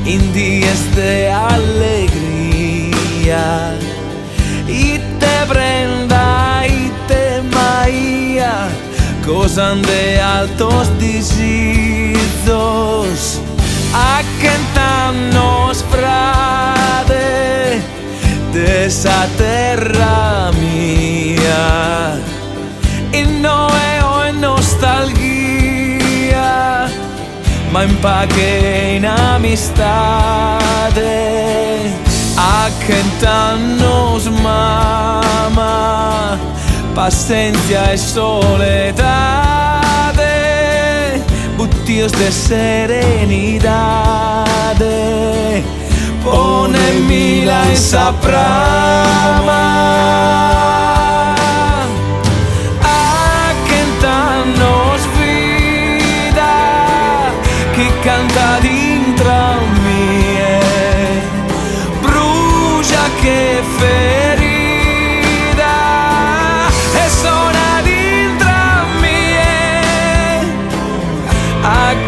in dies de alegría, y te prenda y te maía, gozan de altos deseos, a cantarnos frade dessa terra mia, e non è nostalgia, ma in pace in amistade, a cantarnos mama, paciencia y soledad, butios de serenidad, ponemi la esa prama, a cantarnos vida que canta dintra mie, brucia che ferida e suona dintra mie, a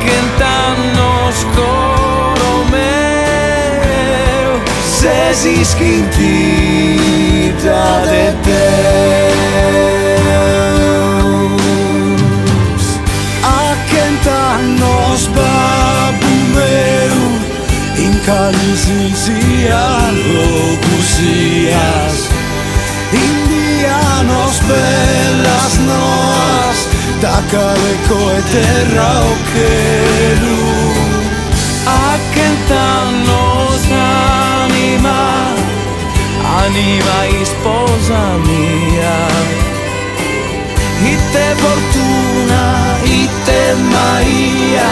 cantarnos coro meu, se si schintita de Deus, a cantarnos babu meu, in calisia locusias, indianos bellas noas, da caleco e terra o quelu, a cantarnos anima, anima y sposa mia, ite fortuna, ite Maria,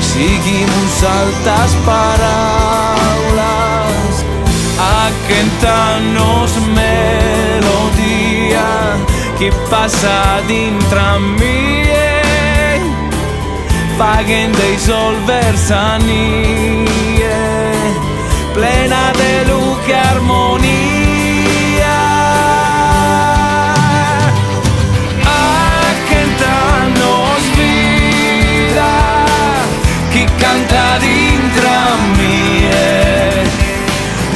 seguimos altas paraulas, a cantarnos melodía que passa dintra mie, paguen de solversanie, plena de luz e armonía, a cantarnos vida que canta dintra mie,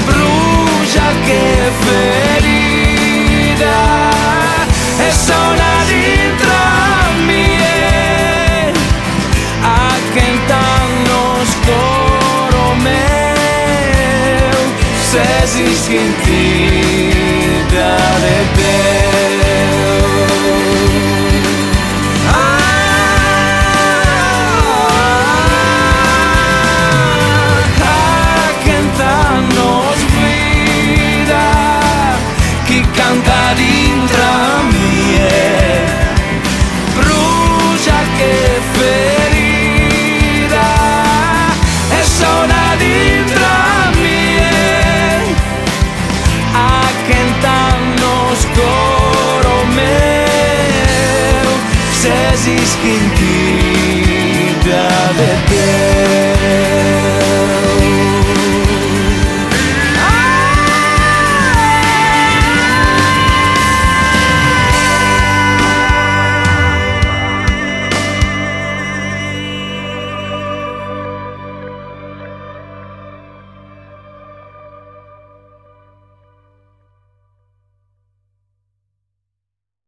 brucia che ferida e suona dintra mie, a cantarnos coro meu, se si schintita de Deus, a cantarnos vida que canta dintra mie, brucia che ferida e suona dintra mie, a cantarnos coro meu, se si schintita